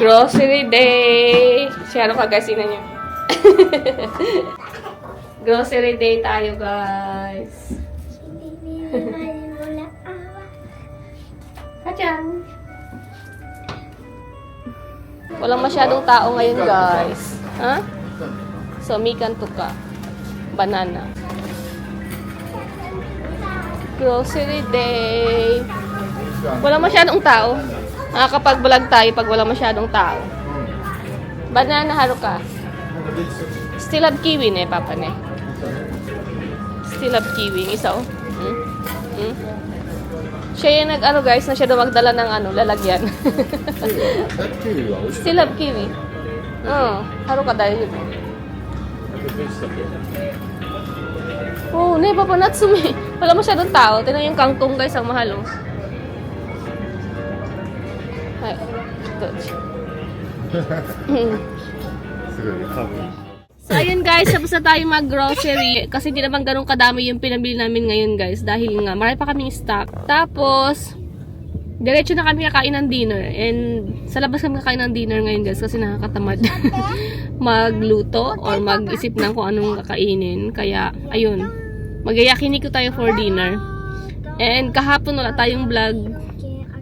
Grocery day! Share ka guys, ina niyo. Grocery day tayo guys. Kacang! Walang masyadong tao ngayon guys. Ha? So, mikan to ka. Banana. Grocery day! Walang masyadong tao. Nakakapag-vlog tayo pag wala masyadong tao. Banana, Haruka. Still have kiwi ne, papa ne. Still have kiwi. Isa oh. Siya yung nag-ano guys, na siya daw magdala ng lalagyan. Still have kiwi. Haruka dahil yun. Oh, ne, papa Natsumi. Wala masyadong tao. Tingnan yung kangkong guys, ang mahal oh. Ay, so, ayun guys, tapos na tayo mag-grocery. Kasi hindi naman ganun kadami yung pinabili namin ngayon guys. Dahil nga, marami pa kaming stock. Tapos, diretso na kami kakain ng dinner. And, sa labas kami kakain ng dinner ngayon guys. Kasi nakakatamad magluto or mag-isip ng kung anong kakainin. Kaya, ayun. Mag-yakiniko tayo for dinner. And, kahapon wala tayong vlog.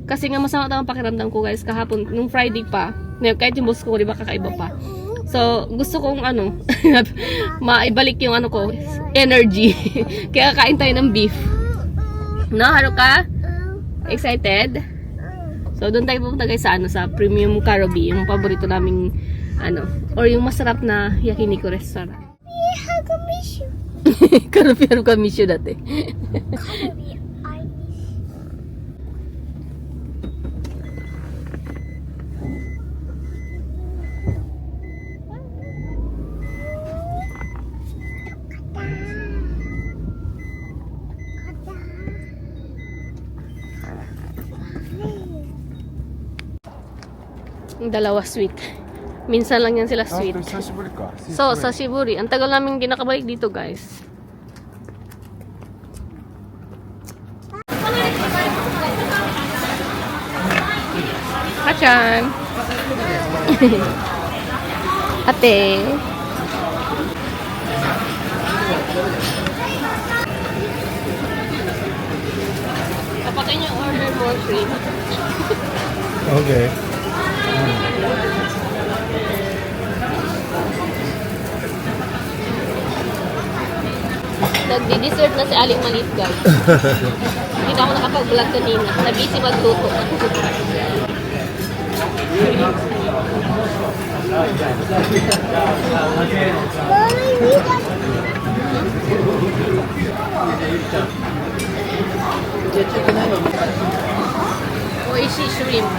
Kasi nga masama ang pakiramdam ko guys kahapon, nung Friday pa, kahit yung boss ko, di ba kakaiba pa. So, gusto kong maibalik yung ko, energy. Kaya kain tayo ng beef. No, Haruka? Excited? So, doon tayo pupunta guys sa Premium Karobi, yung paborito naming, or yung masarap na yakiniko restaurant. Karobi, Haruka miss you dati. Dalawa sweet. Minsan lang yan sila sweet. So, sa Shiburi. Ang tagal namin ginakabalik dito, guys. Hachan! Ate! Kapag kayo order more shrimp. Okay. Nagdi-dessert na si Aling Maliit guys. Hindi na ako nakapag-vlog kanina. Nabisi magluto. Oishi shrimp.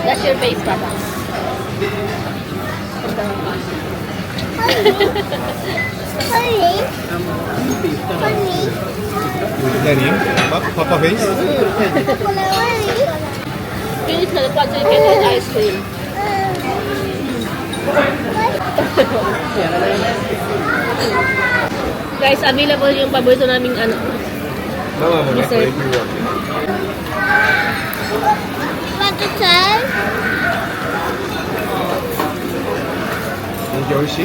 That's your face, Papa. Honey? Danny, Papa face? Finish na dapat so you can eat ice cream. Guys, available yung paborito naming Mama mo na, dessert. if you want. Want to try? Enjoy she?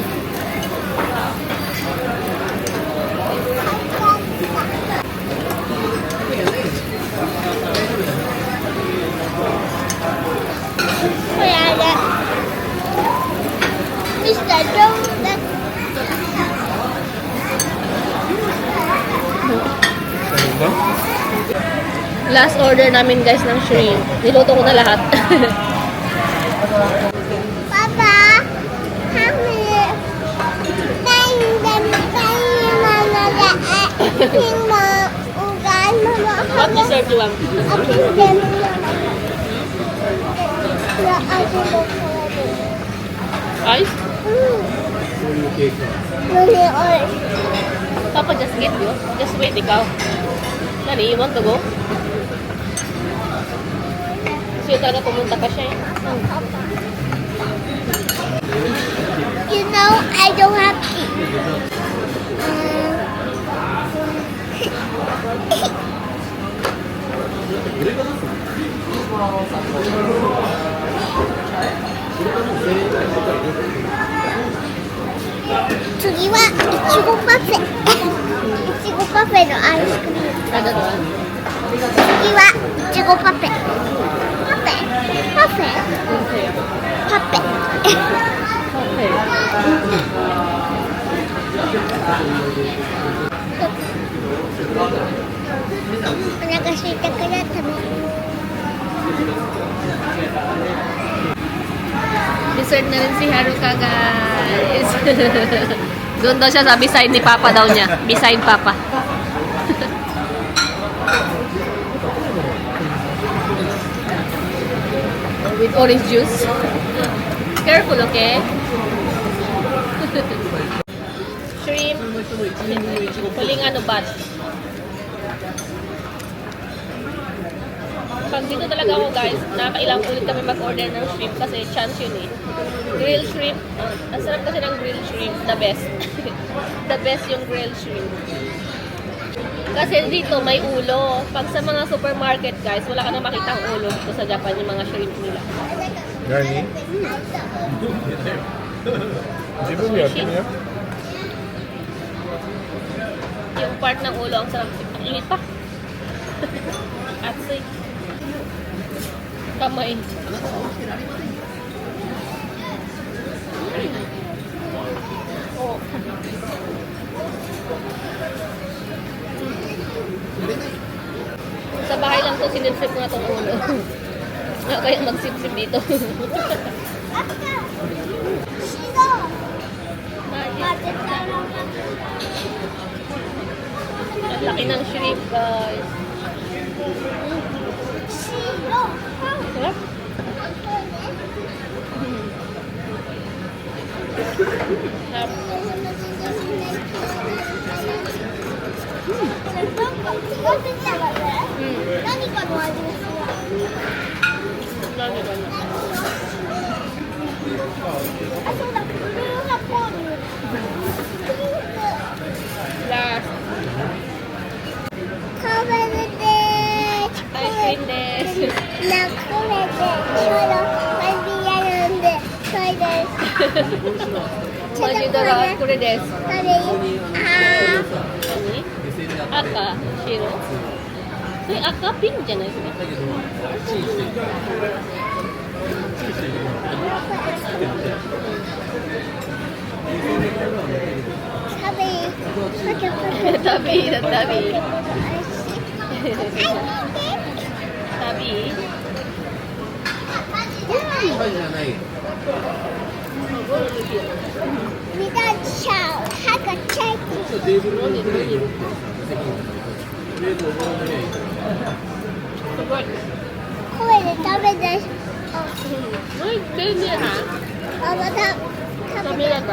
Mr. Jones. Last order namin guys ng shrimp. Niluto ko na lahat. Papa, kami. What dessert you want? Ice? Papa just get you. Just wait ikaw. Nani, you want to go? Kasi talaga pumunta pa siya eh. You know, I don't have teeth. 次はいちごパフェ。いちごパフェのアイスクリーム。Ano doon? 次はいちごパフェ。パフェパフェパフェ。お腹空いたから食べる。Dessert na rin si Haruka, guys. Doon daw siya sa beside ni Papa daw niya. Beside Papa. With orange juice. Careful, okay? Shrimp. Huling ano bat. Pag dito talaga ako, guys, nakailang ulit kami mag-order ng shrimp kasi chance yun eh. Grilled shrimp. Ang sarap kasi ng grilled shrimp. The best. The best yung grilled shrimp. Kasi dito may ulo. Pag sa mga supermarket, guys, wala ka na makitang ulo dito sa Japan yung mga shrimp nila. Gani? 自分でやってみよう。 Yung part ng ulo, ang sarap. Ang init pa. Atsui. Kamay. Oh. Sa bahay lang to, sinipsip ko na itong ulo. Kaya magsipsip dito. Ang laki ng shrimp, guys. Sarap. Sarap. Lagi ba na? Last. Ice cream desu. マジドラこれです。何？赤、白。それ赤ピンじゃないですか。旅だ旅。旅。これで食べて。便利やな。あ、また食べれた。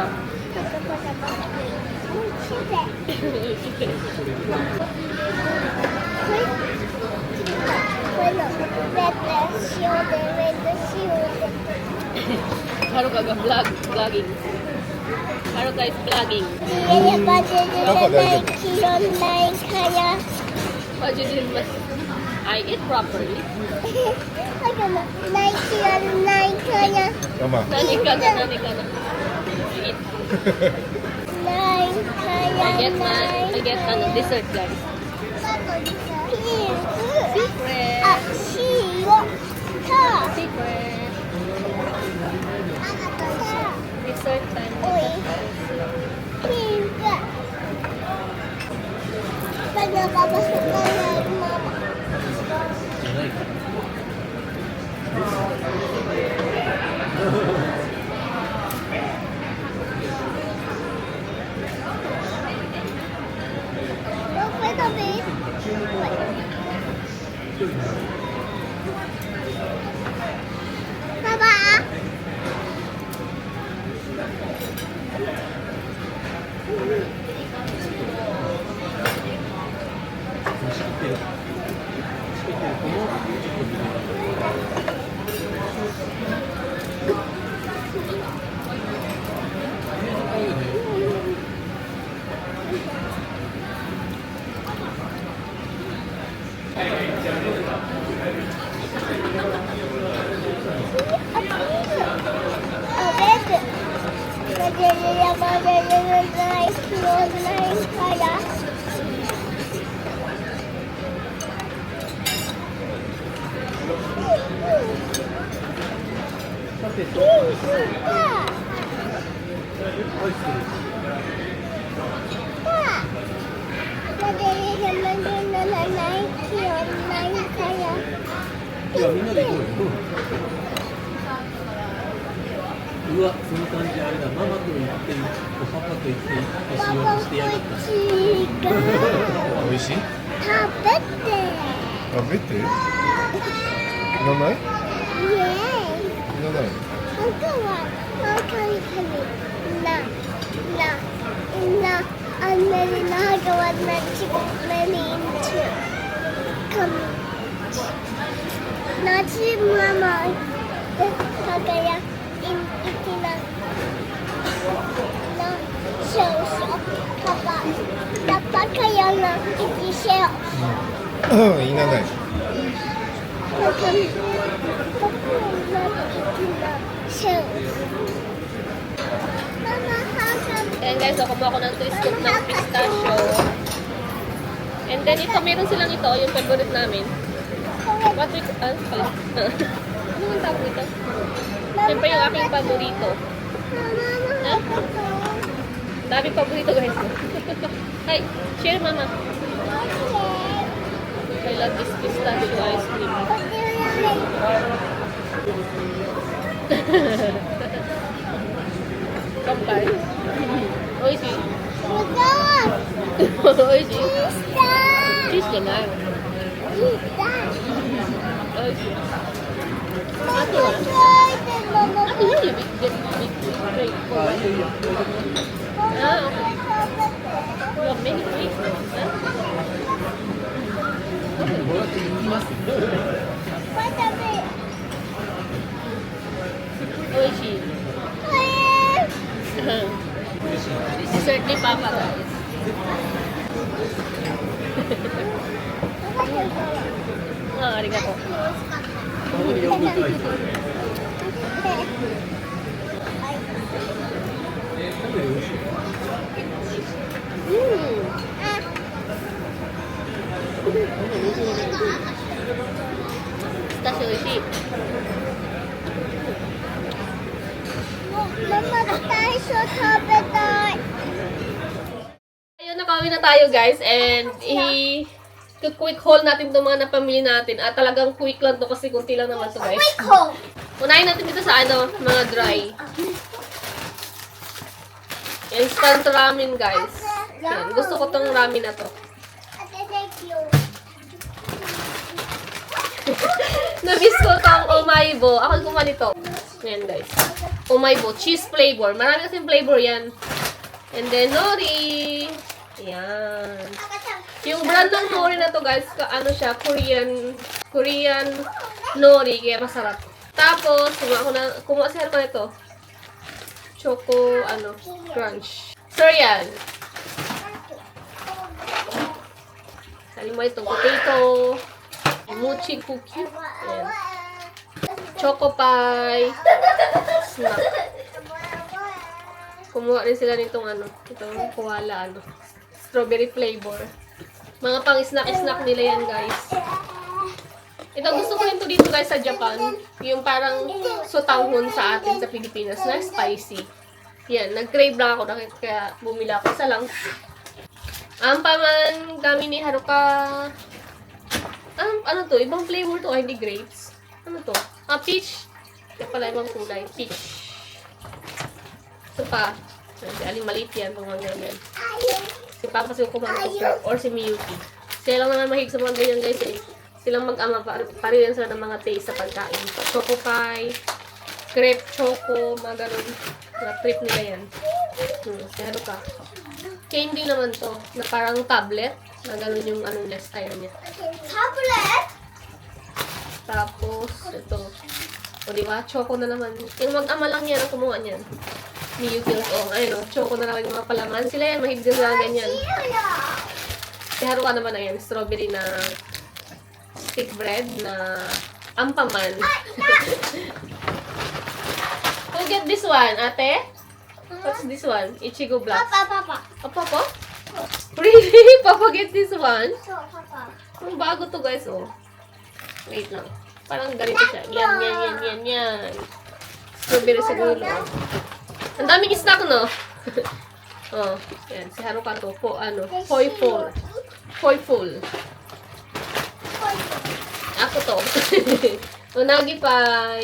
Haruka ga vlogging. Haruka is vlogging. I eat properly. ママ。何かな何かな。Eat. I get dessert, guys. Secret. Secret. Dessert time. Papa. うわ、その感じあれだ。ママと言っていい、パパと言っていい、しようとしてやがった。美味しい？食べて。食べて？いらない？いらない。Nasi mama kagaya itina na sauce papa papa kaya na itisel いらない。 papa na itina sauce mama haka Ayan guys, so kumuha ko ng twisted ng pistachio. And then ito, meron silang ito, yung favorite namin. What we, pala. Ano ang tawag nito? Siyempre yung aking paborito. Ha? Daming paborito guys. Hi, share mama. I love this pistachio ice cream. Kampay. Oishi. Oishi. Cheese naman. Oishi. Ate wala. Ate wala yung big break. Ah, okay. You have many plates. Huh? こうやって行きます。 Oishi. Dessert ni Papa guys. Ah, arigato. ここでヨーグルトアイス。なんで美味しい？ Pistachio oishi. Mama, tayo tabetai. Ayun, nakauwi na tayo guys and quick haul natin itong mga napamili natin at talagang quick lang to kasi kunti lang naman to guys. Quick home. Unahin natin dito sa mga dry. Instant ramen guys. Yan, gusto ko tong ramen na to. Thank you. Namiss ko tong Omaibo. Ako yung kumuha nito. Yan guys. Omaibo. Cheese flavor. Marami kasing flavor yan. And then nori. Yan. Yung brand ng nori na to guys, ano siya, Korean nori. Kaya masarap. Tapos, kumuha si Haruka nito. Choco, crunch. So yan. Saling mo itong potato. Mochi cookie. Yan. Choco pie. Snack. Kumuha rin sila nitong itong koala, strawberry flavor. Mga pang snack nila yan, guys. Ito, gusto ko rin to dito, guys, sa Japan. Yung parang sotanghon sa atin sa Pilipinas na spicy. Yan, nag-crave lang ako, kaya bumila ako. Isa lang. Ang paman, dami ni Haruka. Ano to? Ibang flavor to, hindi grapes. Ano to? Peach. Kaya pala ibang kulay. Peach. Ito pa. Aling maliit yan. Itong mga ganyan. Si Papa si kumano or si Miyuki. Sila lang naman mahig sa mga ganyan guys eh. Silang mag-ama parihan sila ng mga taste sa pagkain. Choco pie, crepe choco, mga ganun. Mga trip nila yan. Ano ka? Candy naman to. Na parang tablet. Na ganun yung niya, style niya. Tablet? Tapos, ito. O diba? Choco na naman. Yung mag-ama lang yan ang kumuha niyan. Miyuki. Choco na naman yung mga palaman. Sila yan, mahig din sila ganyan. Si Haruka naman na yan. Strawberry na stick bread na ampaman. Who get this one, ate? What's this one? Ichigo Blocks. Papa. Papa? Really? Papa get this one? So, Papa. Ang bago to guys, oh. Wait lang. Parang ganito siya. Yan. Strawberry siguro. Ang daming snack, no? Oh, yan. Si Haruka to. Foyful. Ako to. Unagi pa.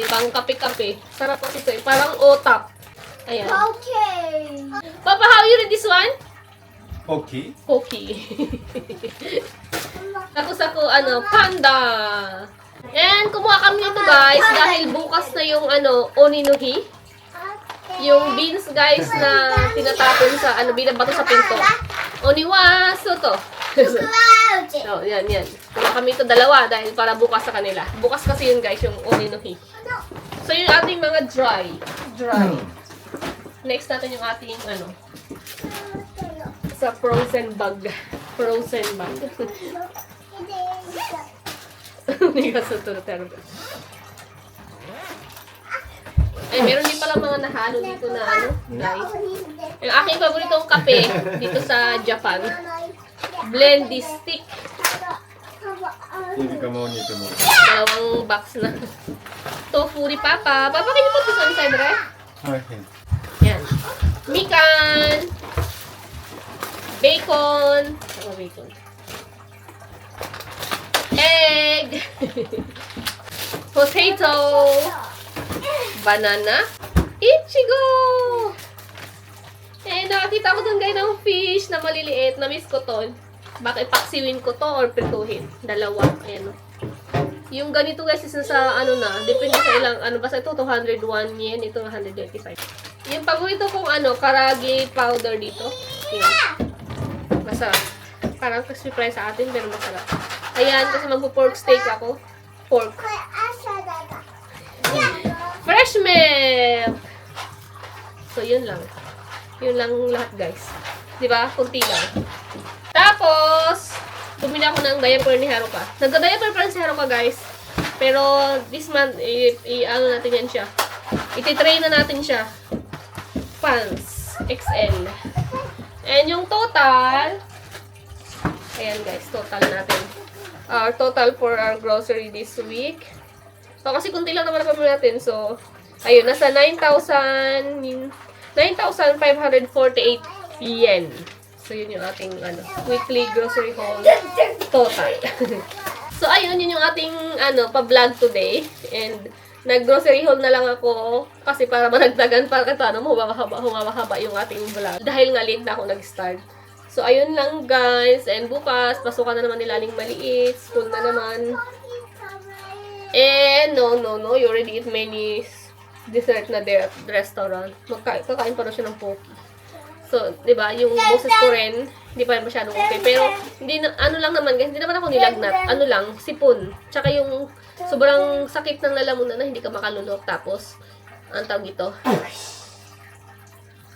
Pang kape-kape. Sarap kasi ito eh. Parang otap. Ayan. Okay. Papa, how you read this one? Okay. Poki. Tapos ako, panda. And kumuha kami nito guys dahil bukas na yung oninuhi. Yung beans guys na tinatapon sa binabato sa pinto. Oniwaso to. So, yan. Kumuha kami ito dalawa dahil para bukas sa kanila. Bukas kasi yun guys, yung oninuhi. So, yung ating mga dry. Next natin yung ating sa frozen bag. Hindi ka sa turutero. Ay, meron din pala mga nahalo dito na guys. Yung aking paboritong kape dito sa Japan. Blendy stick. Hindi ka mo nito mo. Dalawang box na. Tofu ni Papa. Papa, can you put this on side, right? Okay. Yan. Mikan. Bacon. Bacon. Egg. Potato. Banana. Ichigo. Eh, nakakita ko dun guys ng fish na maliliit. Na-miss ko to. Baka ipaksiwin ko to or prituhin. Dalawa. Ayan. Yung ganito guys is nasa depende sa ilang, basta ito 201 yen, ito 125. Yung paborito kong karagi powder dito. Ayan. Masarap. Parang crispy fry sa atin, pero masarap. Ayan, kasi magpo-pork steak ako. Pork. Fresh milk! So, yun lang. Yun lang lahat, guys. Diba? Kunti lang. Tapos, bumili ako ng diaper ni Haruka. Nagka-diaper pa rin si Haruka, guys. Pero, this month, natin yan siya. Iti-tray na natin siya. Pants. XL. And yung total, ayan guys, total natin. Our total for our grocery this week. So, kasi kunti lang naman ang pamilya natin. So, ayun, nasa 9,548 yen. So, yun yung ating weekly grocery haul total. So, ayun, yun yung ating pa-vlog today. And, nag-grocery haul na lang ako kasi para managdagan para humaba yung ating vlog. Dahil nga late na ako nag-start. So, ayun lang guys. And bukas, pasukan na naman nila aling maliit. School na naman. And, no. You already eat many dessert na there at the restaurant. Kakain pa rin siya ng poke. So, diba, yung boses ko rin, hindi pa rin masyadong okay. Pero, hindi na, lang naman guys, hindi naman ako nilagnat. Sipon. Tsaka yung sobrang sakit ng lalamunan na hindi ka makalunok. Tapos, ang tawag ito,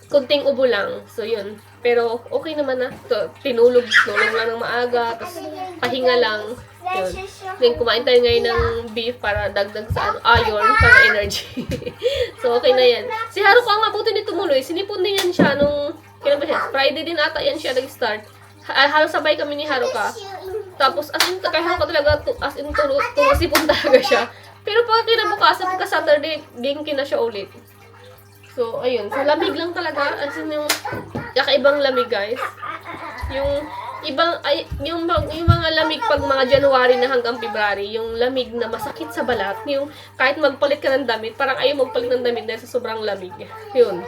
kunting ubo lang. So, yun. Pero, okay naman na. Tinulog lang ng maaga. Tapos, pahinga lang. Yun. Then, kumain tayo ngayon ng beef para dagdag sa iron, para energy. So, okay na yan. Si Haruka nga, buti ni tumuloy. Sinipon din yan siya nung, kailan ba siya? Friday din ata yan siya nag-start. Halos sabay kami ni Haruka. Tapos, as in, kay Haruka talaga, tumasipon talaga siya. Pero pag kinabukasan, pagka Saturday, ginky na siya ulit. So, ayun. So, lamig lang talaga. As in, yung kakaibang lamig, guys. Yung mga lamig pag mga January na hanggang February, yung lamig na masakit sa balat, yung kahit magpalit ka ng damit, parang ayaw magpalit ng damit dahil sa sobrang lamig. Yun.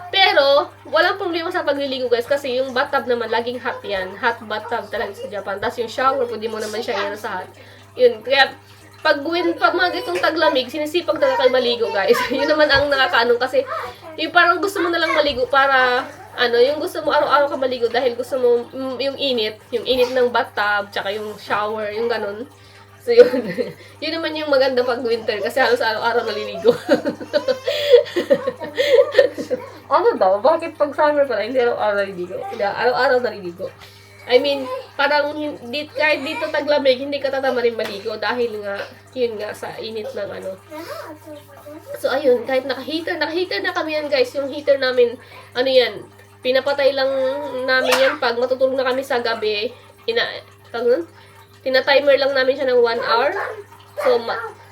Pero, walang problema sa pagliligo guys, kasi yung bathtub naman, laging hot yan. Hot bathtub talaga sa Japan. Tapos yung shower, pwede mo naman siya yan sa hot. Yun. Kaya, pag mga itong taglamig, sinisipag talaga kayo maligo guys. Yun naman ang nakakaanong kasi, yung parang gusto mo na lang maligo para, yung gusto mo araw-araw ka maligo dahil gusto mo yung init ng bathtub, tsaka yung shower, yung ganun. So, yun. Yun naman yung maganda pag winter kasi halos araw-araw naliligo. Ano daw? Bakit pag summer pala hindi araw-araw naliligo? Hindi, araw-araw naliligo. I mean, parang kahit dito taglamig, hindi ka tatamarin maligo dahil nga, yun nga, sa init ng ano. So, ayun, kahit naka-heater na kami yan, guys. Yung heater namin, ano yan, pinapatay lang namin yan pag matutulog na kami sa gabi. Tina-timer lang namin siya ng 1 hour. So,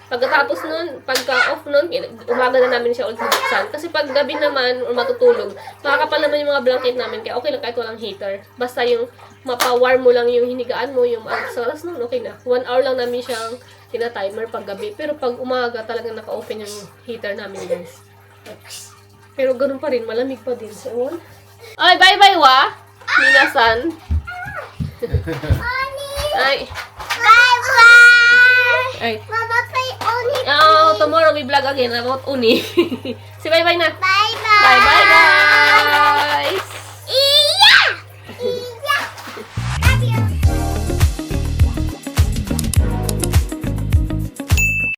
pagkatapos nun, pagka-off nun, umaga na namin siya ulit buksan. Kasi pag gabi naman, o matutulog, makakapal naman yung mga blanket namin. Kaya okay lang kahit walang heater. Basta yung mapa-warm mo lang yung hinigaan mo, yung sa oras nun, okay na. 1 hour lang namin siyang tina-timer pag gabi. Pero pag umaga, talagang naka-open yung heater namin, guys. Pero ganun pa rin, malamig pa din. So, ay, bye-bye, wa! Minasan. Ay. Bye-bye! Ay. Mama, play Oni. Oh, tomorrow we vlog again about uni. Si bye-bye na. Bye-bye! Bye-bye, guys!